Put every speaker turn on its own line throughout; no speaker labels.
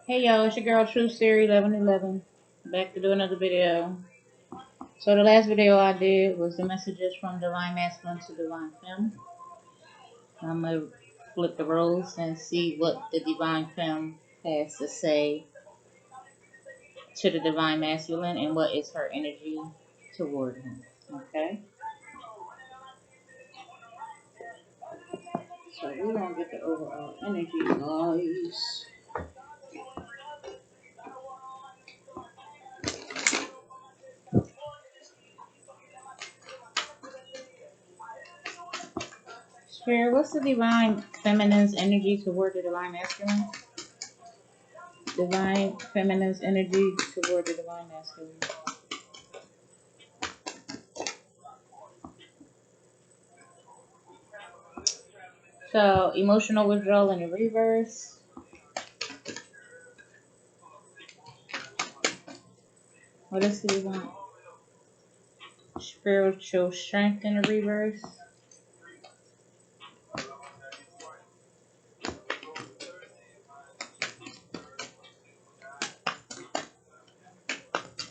Hey y'all, it's your girl True Siri 1111. Back to do another video. So the last video I did was the messages from Divine Masculine to Divine Femme. I'm gonna flip the roles and see what the Divine Femme has to say to the Divine Masculine and what is her energy toward him. Okay? So we're gonna get the overall energy, guys. Spirit, what's the Divine Feminine's energy toward the Divine Masculine? Divine Feminine's energy toward the Divine Masculine. So, emotional withdrawal in the reverse. What else do we want? Spiritual strength in the reverse.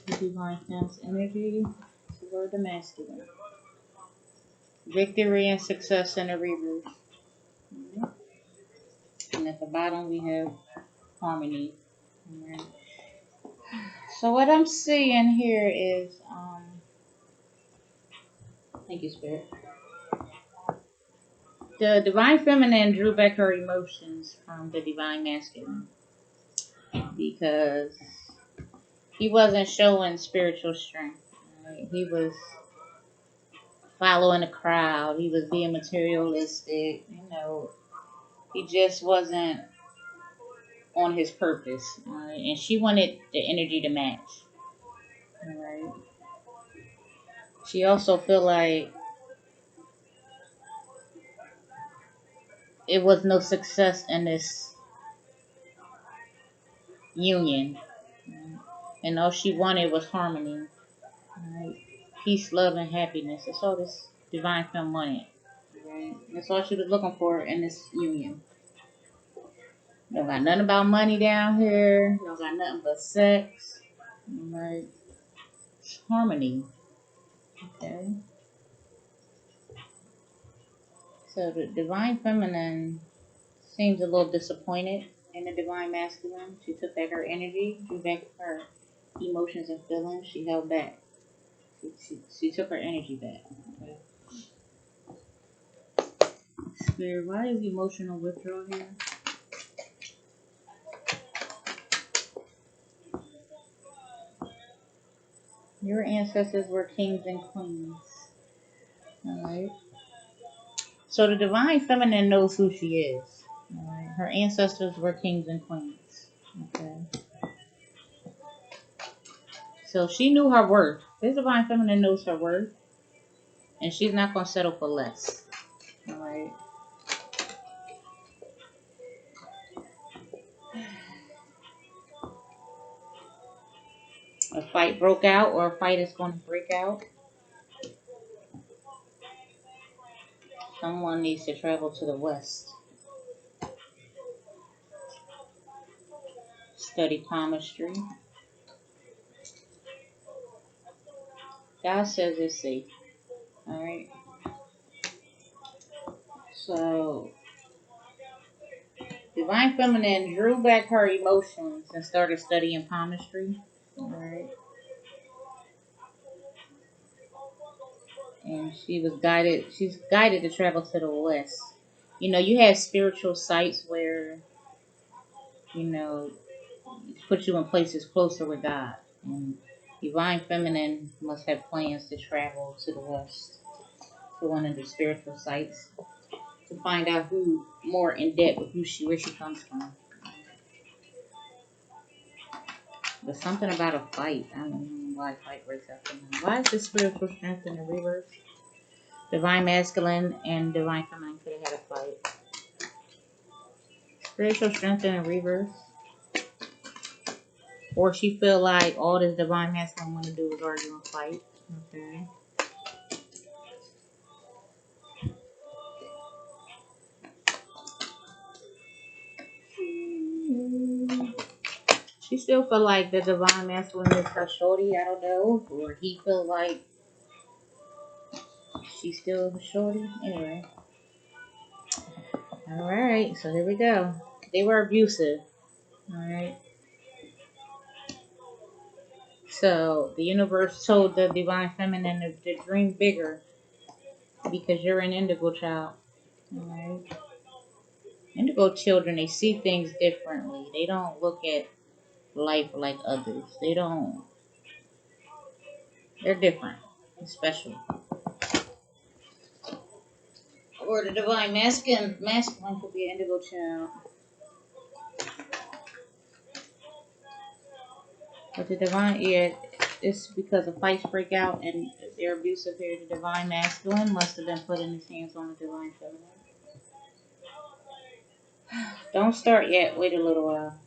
The Divine Femme's energy toward the masculine. Victory and success in the reverse. And at the bottom we have harmony. So what I'm seeing here is, thank you, Spirit. The Divine Feminine drew back her emotions from the Divine Masculine because he wasn't showing spiritual strength. Right? He was following the crowd. He was being materialistic. He just wasn't on his purpose. Right? And she wanted the energy to match. Right? She also felt like it was no success in this union. Right? And all she wanted was harmony. Right? Peace, love, and happiness. That's all this Divine Femme wanted. Right? That's all she was looking for in this union. Don't got nothing about money down here. Don't got nothing but sex. Right? It's harmony. Okay. So the Divine Feminine seems a little disappointed in the Divine Masculine. She took back her energy, drew back her emotions and feelings. She held back. She took her energy back. Okay. Spirit, why is emotional withdrawal here? Your ancestors were kings and queens. Alright. So the Divine Feminine knows who she is. Alright. Her ancestors were kings and queens. Okay. So she knew her worth. This Divine Feminine knows her worth. And she's not going to settle for less. Alright. A fight broke out, or a fight is going to break out. Someone needs to travel to the west. Study palmistry. God says it's safe. Alright. So, Divine Feminine drew back her emotions and started studying palmistry. Alright. And she's guided to travel to the west. You have spiritual sites where, put you in places closer with God. And Divine Feminine must have plans to travel to the west, to one of the spiritual sites, to find out who more in depth with where she comes from. But something about a fight. I don't know why fight breaks out from her. Why is this spiritual strength in the reverse? Divine Masculine and Divine Feminine could have had a fight. Spiritual strength in the reverse. Or she feel like all this Divine Masculine want to do is argue and fight. Okay. She still feel like the divine masculine is her shorty. I don't know, or he feel like she's still a shorty. Anyway, all right. So here we go. They were abusive. All right. So the universe told the divine feminine to dream bigger because you're an indigo child. All right. Indigo children, they see things differently. They don't look at life like others. They're different. They're special. Or the divine masculine could be an indigo child. But the divine, yeah, it's because of fights break out and they're abusive here. The divine masculine must have been putting his hands on the divine feminine. Don't start yet. Wait a little while.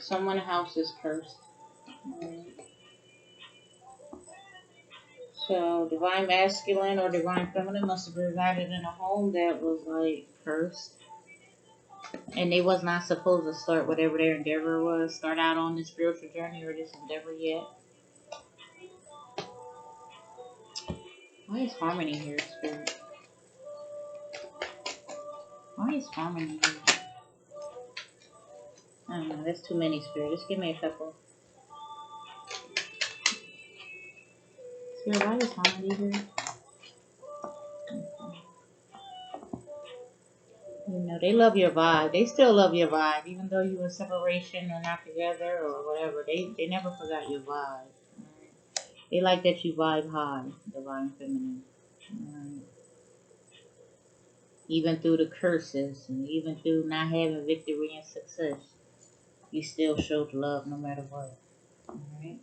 Someone's house is cursed. So divine masculine or divine feminine must have resided in a home that was like cursed. And they was not supposed to start whatever their endeavor was, start out on this spiritual journey or this endeavor yet. Why is harmony here, Spirit? Why is harmony here? I don't know, that's too many, Spirit. Just give me a couple. Spirit, why is harmony here? You know, they love your vibe. They still love your vibe. Even though you were separation or not together or whatever, they never forgot your vibe. They like that you vibe high, divine feminine. Even through the curses and even through not having victory and success, you still showed love no matter what. Alright.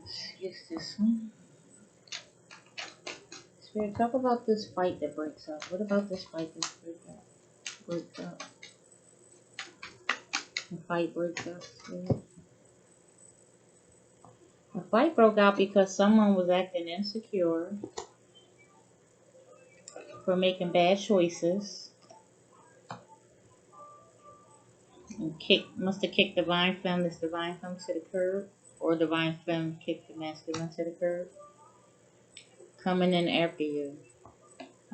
Let's use this one. Spirit, talk about this fight that breaks up. What about this fight that breaks up? The fight breaks up, Spirit. The fight broke out because someone was acting insecure for making bad choices and must have kicked divine femme, this divine femme to the curb, or divine femme kicked the masculine to the curb, coming in after you.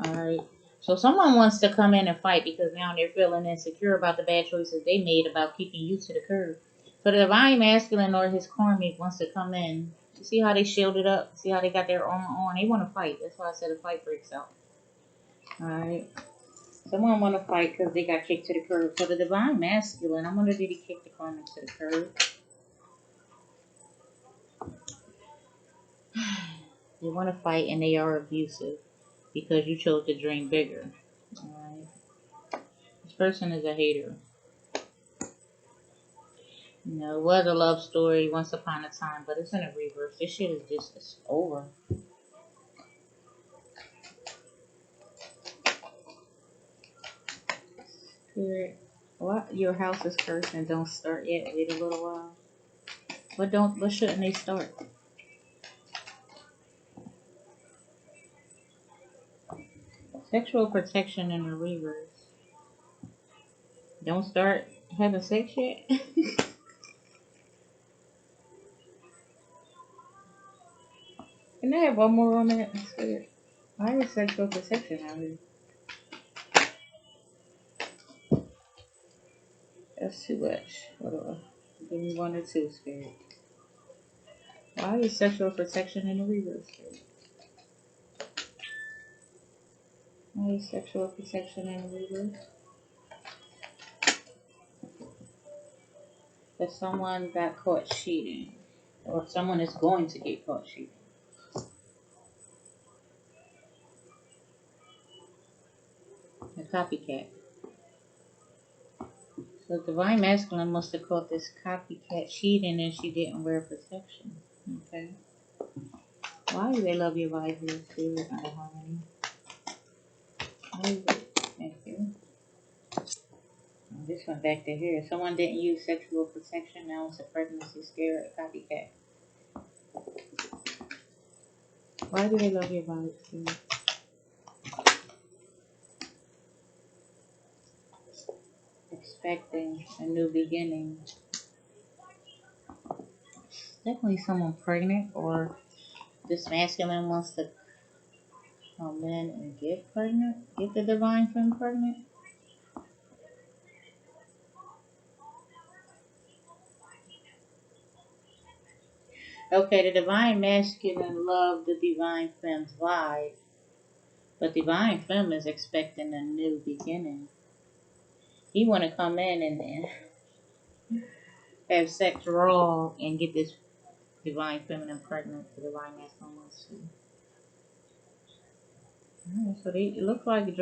Alright. So someone wants to come in and fight because now they're feeling insecure about the bad choices they made about kicking you to the curb. So the divine masculine or his karmic wants to come in. You see how they shielded up? See how they got their armor on? They want to fight. That's why I said a fight breaks out. Alright. Someone want to fight because they got kicked to the curb. So the divine masculine, I wonder did he kick the karmic to the curb? They want to fight and they are abusive because you chose to dream bigger. Alright. This person is a hater. You know, it was a love story once upon a time, but it's in a reverse. This shit is just, it's over. Spirit, what? Your house is cursed and don't start yet. Wait a little while. What shouldn't they start? Sexual protection in the reverse. Don't start having sex yet? Can I have one more on that? Spirit? Why is sexual protection out here? That's too much. Whatever. Give me one or two, Spirit. Why is sexual protection in the reverse, Spirit? Why is sexual protection in the reverse? That someone got caught cheating. Or someone is going to get caught cheating. A copycat. So divine masculine must have caught this copycat cheating and she didn't wear protection. Okay. Why do they love your vibe here, Spirit, under harmony? Why is it? Thank you. This went back to here. Someone didn't use sexual protection. Now it's a pregnancy scare, a copycat. Why do they love your vibe, Spirit? expecting a new beginning. Definitely someone pregnant, or this masculine wants to come in and get pregnant, get the divine femme pregnant. Okay, the divine masculine love the divine femme's vibe, but divine femme is expecting a new beginning. He want to come in and have sex raw and get this divine feminine pregnant. The divine masculine wants to. So it looks like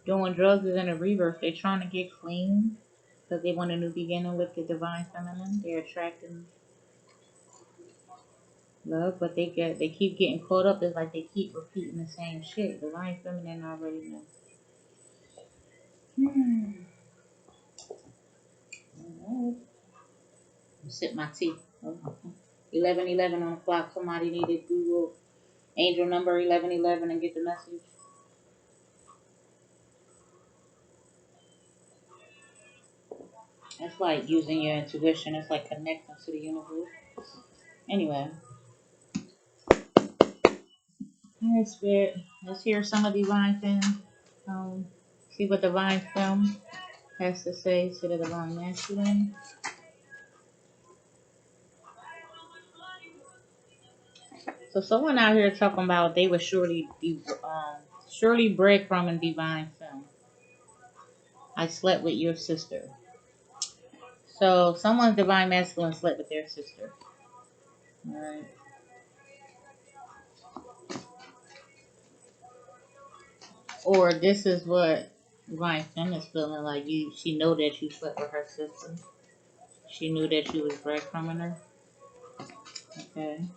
doing drugs is in a rebirth. They're trying to get clean because they want a new beginning with the divine feminine. They're attracting love, but they keep getting caught up. It's like they keep repeating the same shit. Divine feminine already know. Alright. Sip my tea. 11:11 on the clock. Somebody needed Google angel number 11:11 and get the message. It's like using your intuition. It's like connecting to the universe. Anyway. Alright, Spirit. Let's hear some of Divine Femme. See what Divine Femme has to say to the Divine Masculine. So someone out here talking about they would surely breadcrumbing Divine Femme. I slept with your sister. So someone's Divine Masculine slept with their sister. Alright. Or this is what Divine Femme is feeling like. She know that you slept with her sister. She knew that you was breadcrumbing her. Okay.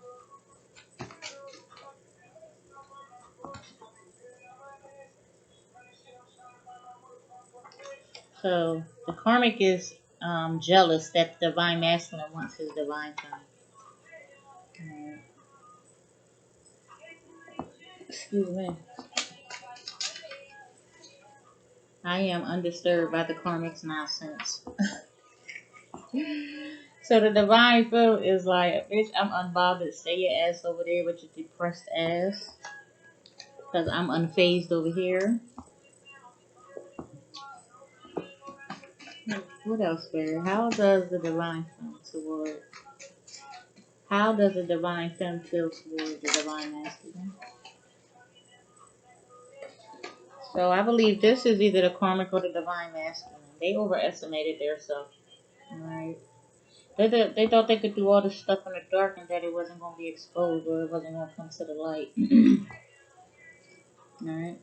So the karmic is jealous that the divine masculine wants his divine feminine. Excuse me. I am undisturbed by the karmic's nonsense. So the divine feminine is like, bitch, I'm unbothered. Stay your ass over there with your depressed ass. Because I'm unfazed over here. What else, Spirit? How does the divine femme feel toward the divine masculine? So I believe this is either the karmic or the divine masculine. They overestimated their self. Alright. They thought they could do all this stuff in the dark and that it wasn't going to be exposed or it wasn't going to come to the light. Alright.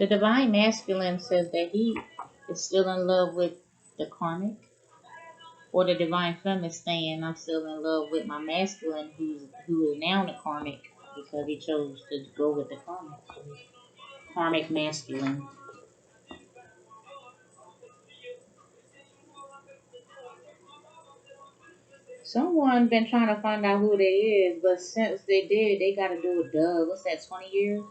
The divine masculine says that he is still in love with the karmic. Or the divine femme is saying, I'm still in love with my masculine who is now the karmic because he chose to go with the karmic. So karmic masculine. Someone been trying to find out who they is, but since they did, they got to do a dub. What's that, 20 years?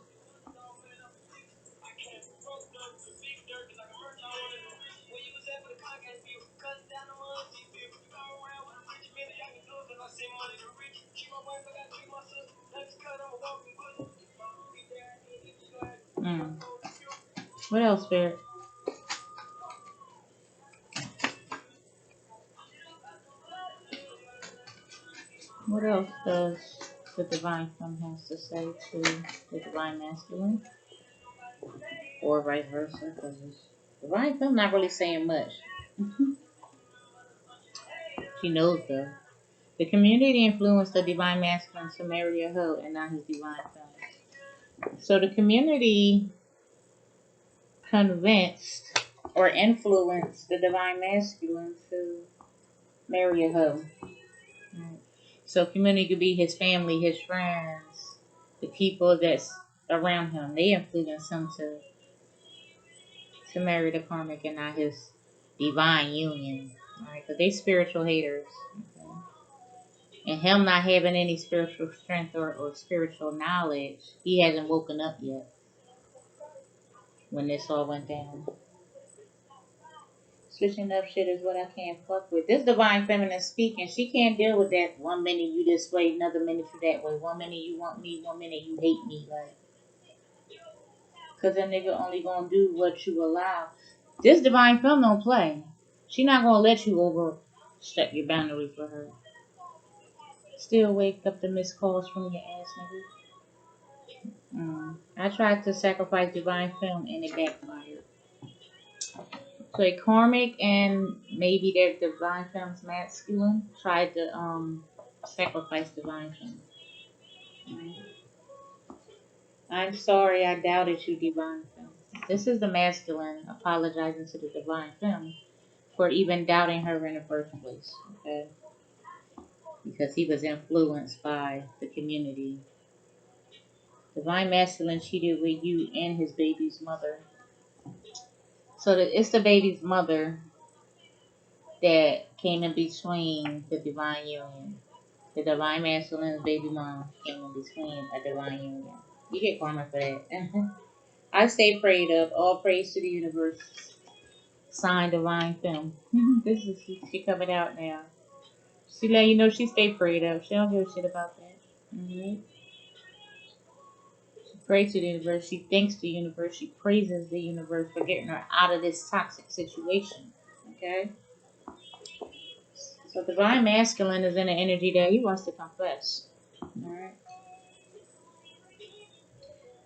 What else, Spirit? What else does the divine femme has to say to the divine masculine? Or vice versa? Because the divine femme not really saying much. She knows though. The community influenced the divine masculine to marry a hoe and not his divine femme. So the community convinced or influenced the divine masculine to marry a hoe. Right. So community could be his family, his friends, the people that's around him. They influence him to marry the karmic and not his divine union. Right? Because they spiritual haters. Okay? And him not having any spiritual strength or spiritual knowledge, he hasn't woken up yet when this all went down. Switching up shit is what I can't fuck with. This divine feminine speaking, she can't deal with that. 1 minute you this way, another minute you that way. 1 minute you want me, 1 minute you hate me. Like, cause that nigga only gonna do what you allow. This divine femme don't play. She not gonna let you overstep your boundaries for her. Still wake up to missed calls from your ass nigga. I tried to sacrifice divine femme and it backfired. So a karmic and maybe their divine femme's masculine tried to sacrifice divine femme. I'm sorry I doubted you, divine femme. This is the masculine apologizing to the divine femme for even doubting her in the first place. Okay? Because he was influenced by the community. Divine masculine cheated with you and his baby's mother. So it's the baby's mother that came in between the divine union. The divine masculine's baby mom came in between a divine union. You get karma for that. I stay prayed up. All praise to the universe. Sign divine film. This is she coming out now. She let you know she stay prayed up. She don't give a shit about that. She prays to the universe. She thanks the universe. She praises the universe for getting her out of this toxic situation. Okay? So divine masculine is in the energy that he wants to confess. Alright?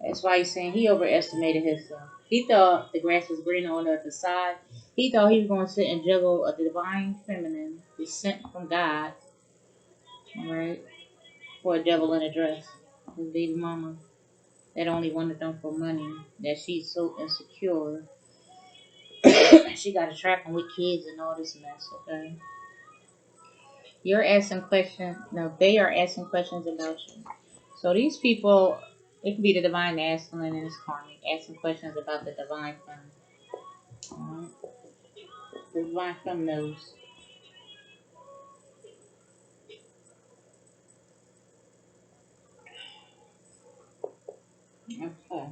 That's why he's saying he overestimated himself. He thought the grass was greener on the other side. He thought he was going to sit and juggle a divine feminine descent from God. Alright? For a devil in a dress. His baby mama. That only wanted them for money. That she's so insecure. She got to trap him with kids and all this mess, okay? You're asking questions. No, they are asking questions about you. So these people, it could be the divine masculine and his karmic, asking questions about the divine femme. The divine femme knows. Okay.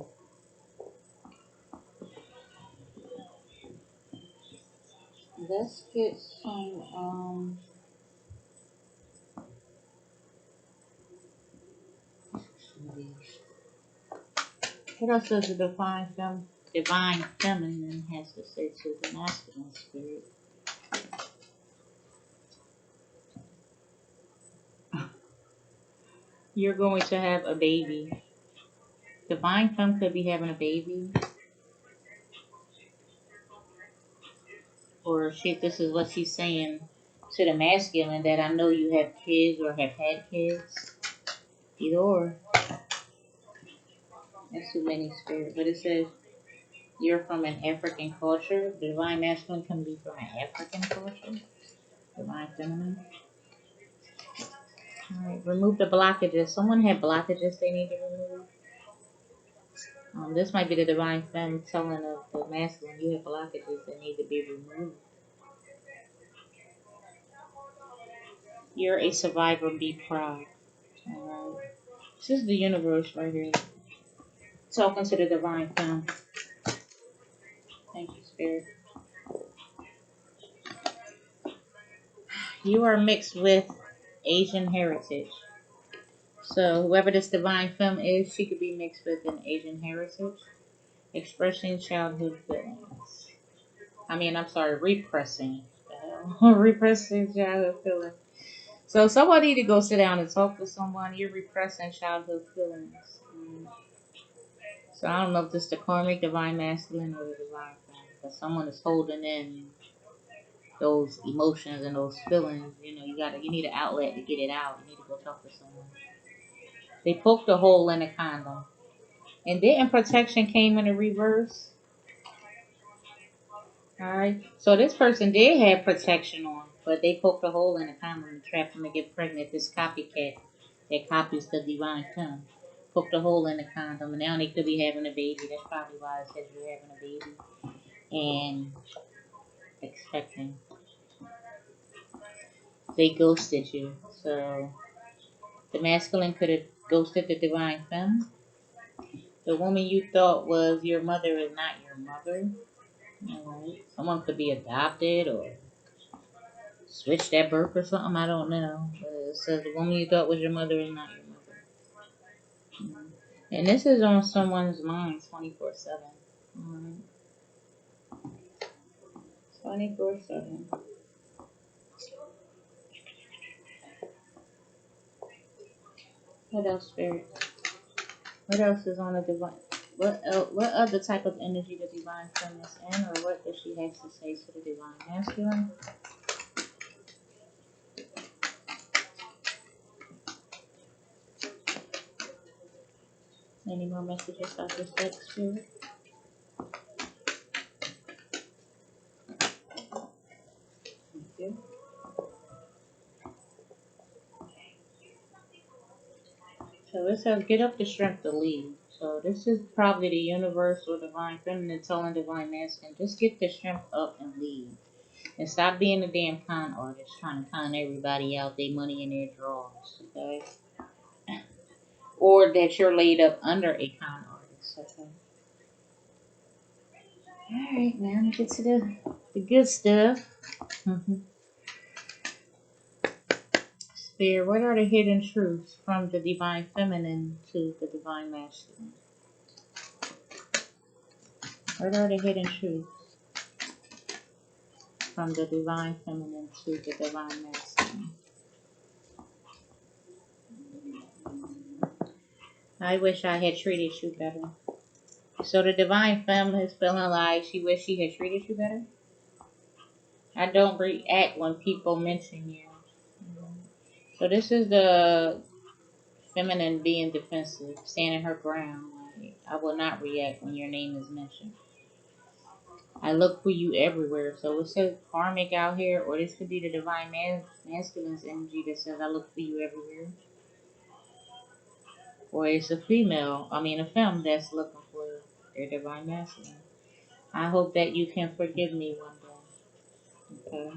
Let's get some, what else does the divine feminine has to say to the masculine spirit? You're going to have a baby. Divine femme could be having a baby. Or shit, this is what she's saying to the masculine, that I know you have kids or have had kids. Either or. That's too many spirit. But it says you're from an African culture. The divine masculine can be from an African culture. Divine feminine. Alright, remove the blockages. Someone had blockages they need to remove. This might be the divine femme telling the masculine you have blockages that need to be removed. You're a survivor, be proud. Alright. This is the universe right here. Talking to the divine femme. Thank you, Spirit. You are mixed with Asian heritage. So whoever this divine femme is, she could be mixed with an Asian heritage. Expressing childhood feelings. Repressing. Repressing childhood feelings. So someone need to go sit down and talk to someone. You're repressing childhood feelings. So I don't know if this is the karmic, divine masculine, or the divine feminine. But someone is holding in those emotions and those feelings. You need an outlet to get it out. You need to go talk to someone. They poked a hole in the condom. And then protection came in the reverse. Alright. So this person did have protection on, but they poked a hole in the condom and trapped them to get pregnant. This copycat that copies the divine femme poked a hole in the condom, and now they could be having a baby. That's probably why it says you're having a baby and expecting. They ghosted you, so The masculine could have ghosted the divine femme. The woman you thought was your mother is not your mother. Alright. Someone could be adopted or switched at birth or something. I don't know. But it says the woman you thought was your mother is not your mother. And this is on someone's mind 24/7. 24/7. What else, Spirit? What else is on the divine? What other type of energy the divine femme is in, or what does she have to say to the divine masculine? Any more messages about this deck, Spirit? Thank you. So it says, get up the strength to lead. So this is probably the universe or divine feminine telling divine masculine, just get the strength up and lead. And stop being a damn con artist trying to con everybody out their money in their drawers, okay? Or that you're laid up under a con artist, okay? Alright, now we get to the good stuff. Spirit, what are the hidden truths from the divine feminine to the divine masculine? What are the hidden truths from the divine feminine to the divine masculine? I wish I had treated you better. So the divine feminine is feeling like she wish she had treated you better. I don't react when people mention you. So this is the feminine being defensive, standing her ground. Like, I will not react when your name is mentioned. I look for you everywhere. So it says karmic out here, or this could be the divine masculine's energy that says I look for you everywhere. Or it's a a femme that's looking for their divine masculine. I hope that you can forgive me one day. Okay.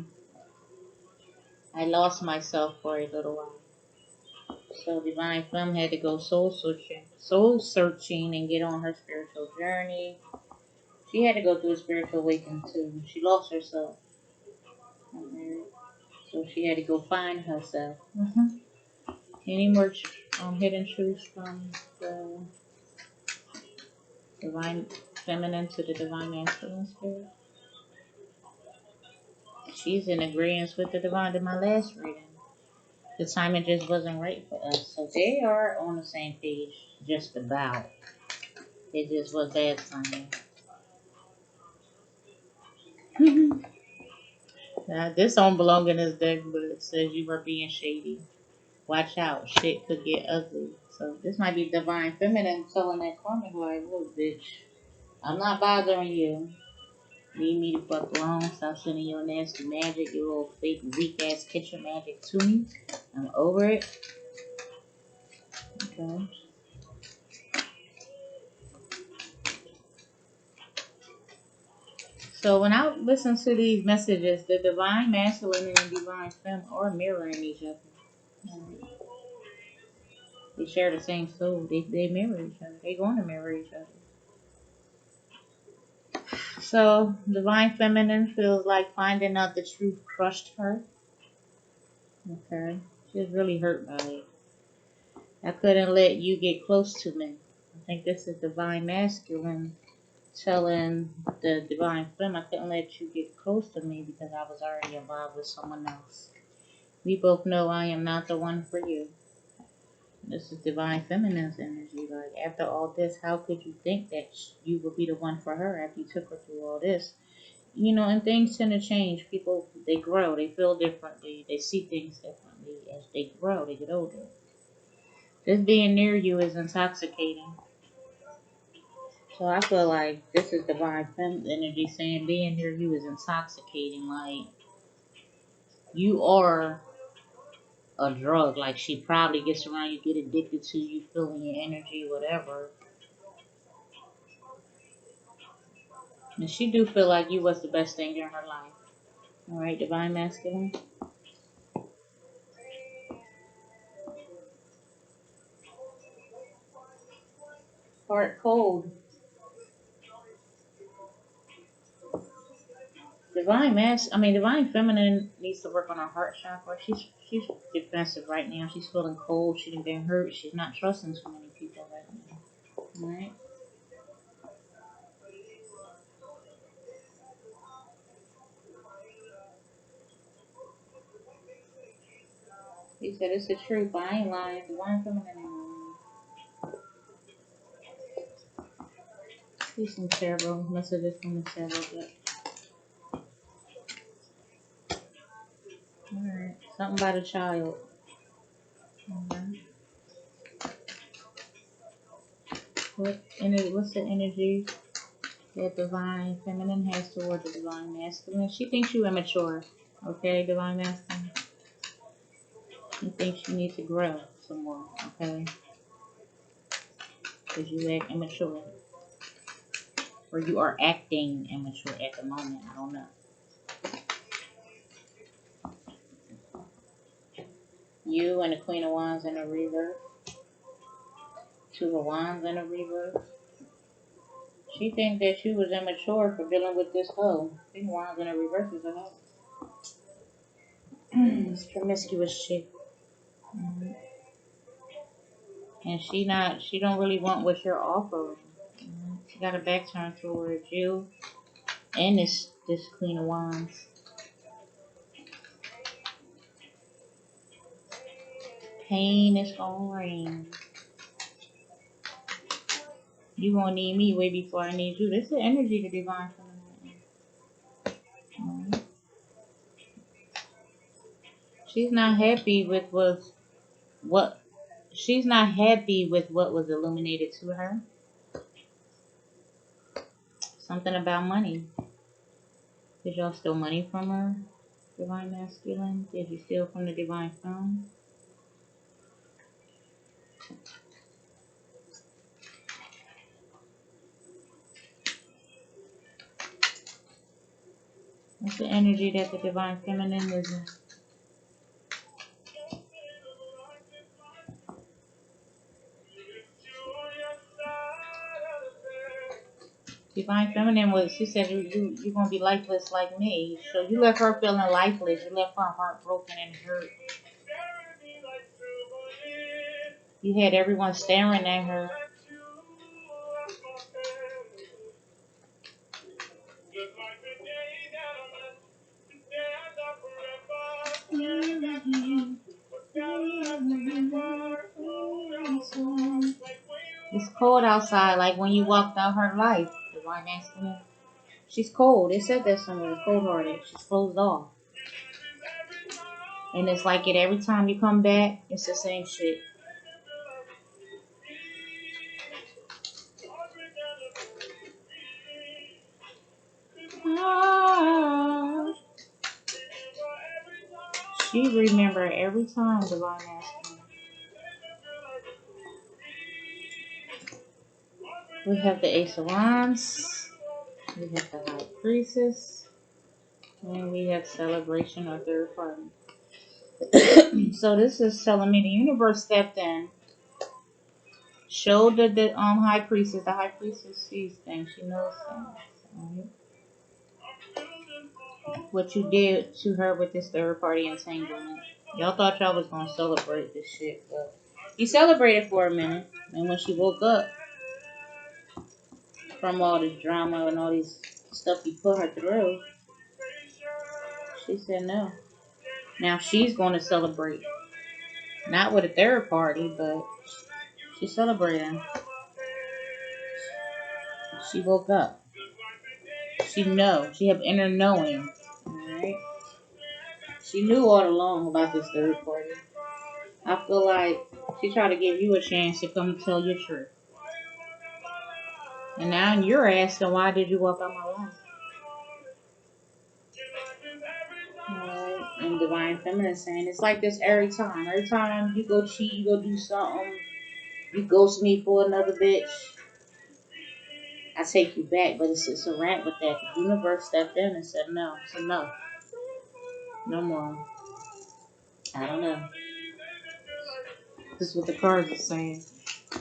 I lost myself for a little while. So divine femme had to go soul searching and get on her spiritual journey. She had to go through a spiritual awakening too. She lost herself. So she had to go find herself. Any more hidden truths from the divine feminine to the divine masculine spirit? She's in agreement with the divine in my last reading. The timing just wasn't right for us. So they are on the same page, just about. It just was bad timing. This don't belong in this deck, but it says you are being shady. Watch out, shit could get ugly. So this might be divine feminine telling that karmic like, look, bitch, I'm not bothering you. Leave me the fuck alone. Stop sending your nasty magic, your little fake weak ass kitchen magic to me. I'm over it. Okay. So when I listen to these messages, the divine masculine and the divine femme are mirroring each other. They share the same soul. They mirror each other. They're going to mirror each other. So divine feminine feels like finding out the truth crushed her. Okay. She was really hurt by it. I couldn't let you get close to me. I think this is divine masculine telling the divine femme, I couldn't let you get close to me because I was already involved with someone else. We both know I am not the one for you. This is divine feminine's energy. Like, after all this, how could you think that you would be the one for her after you took her through all this? You know, and things tend to change. People, they grow, they feel differently, they see things differently as they grow, they get older. This being near you is intoxicating. So I feel like this is divine feminine energy saying being near you is intoxicating. Like, you are a drug. Like, she probably gets around you, get addicted to you, feeling your energy, whatever. And she do feel like you was the best thing in her life. Alright, divine masculine. Heart cold. Divine Feminine needs to work on her heart chakra. She's defensive right now. She's feeling cold. She's been hurt. She's not trusting too many people right now. Alright? He said it's the truth, but I ain't lying. Divine Feminine ain't lying. Here's some tarot messages from the tarot deck. Alright. Something about a child. Alright. What's the energy that Divine Feminine has toward the Divine Masculine? She thinks you immature. Okay, Divine Masculine? She thinks you need to grow some more. Okay? Because you act immature. Or you are acting immature at the moment. I don't know. You and the Queen of Wands in a reverse. Two of Wands in a reverse. She thinks that you was immature for dealing with this hoe. Queen of Wands in a reverse is a hoe. This promiscuous chick. And she don't really want what you're offering. She got her back turned towards you and this Queen of Wands. Pain is gonna rain. You gonna need me way before I need you. This is the energy to Divine Feminine. She's not happy with what she's not happy with what was illuminated to her. Something about money. Did y'all steal money from her, Divine Masculine? Did you steal from the Divine Feminine? What's the energy that the Divine Feminine is in? Divine Feminine she said you're going to be lifeless like me. So you left her feeling lifeless. You left her heartbroken and hurt. You had everyone staring at her. It's cold outside, like when you walked out her life. Divine Masculine. She's cold. It said that somewhere. Cold-hearted. She's closed off. And it's like it every time you come back, it's the same shit. She remember every time, Divine Masculine. We have the Ace of Wands. We have the High Priestess. And we have Celebration or Third Party. So this is telling me the universe stepped in. Showed the High Priestess. The High Priestess sees things. She knows things. Right? What you did to her with this third party entanglement. Y'all thought y'all was going to celebrate this shit. But you celebrated for a minute. And when she woke up from all this drama and all this stuff you put her through, she said no. Now she's going to celebrate. Not with a third party, but she's celebrating. She woke up. She knows. She have inner knowing. Alright? She knew all along about this third party. I feel like she tried to give you a chance to come tell your truth. And now you're asking, why did you walk out my life? Alright? And Divine Feminine saying, it's like this every time. Every time you go cheat, you go do something, you ghost me for another bitch, I take you back. But it's a rant with that. The universe stepped in and said no. It's enough. No more. I don't know. This is what the cards are saying.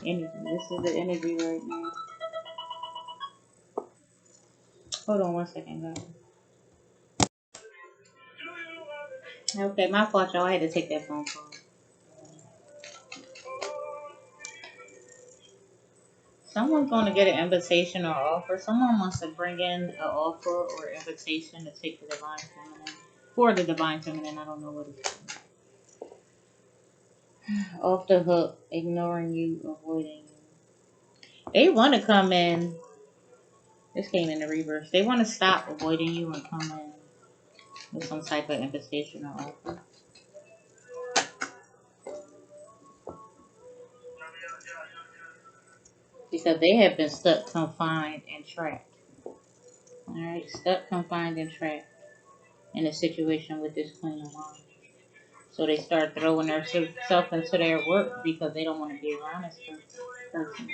Energy. This is the energy right now. Hold on one second, guys. Okay, my fault, y'all. I had to take that phone call. Someone's going to get an invitation or offer. Someone wants to bring in an offer or invitation to take the Divine Feminine. For the Divine Feminine, I don't know what it's called. Off the hook, ignoring you, avoiding you. They want to come in. This came in the reverse. They want to stop avoiding you and come in with some type of invitation or offer. Because they have been stuck, confined, and trapped. Alright, stuck, confined, and trapped in a situation with this Queen of Wands. So they start throwing themselves into their work because they don't want to be around this person.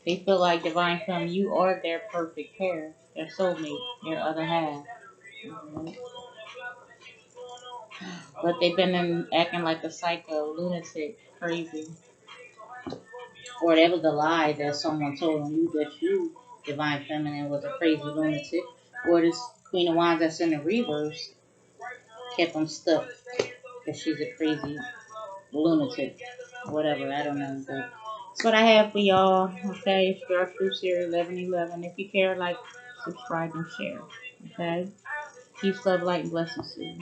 They feel like Divine Femme, you are their perfect pair, their soulmate, their other half. Mm-hmm. But they've been acting like a psycho, lunatic, crazy. Or that was a lie that someone told you that you, Divine Feminine, was a crazy lunatic. Or this Queen of Wands that's in the reverse kept them stuck that she's a crazy lunatic. Whatever, I don't know. But that's what I have for y'all. Okay, it's Girl Truth Series 1111. If you care, like, subscribe, and share. Okay? Peace, love, light, and blessings to you.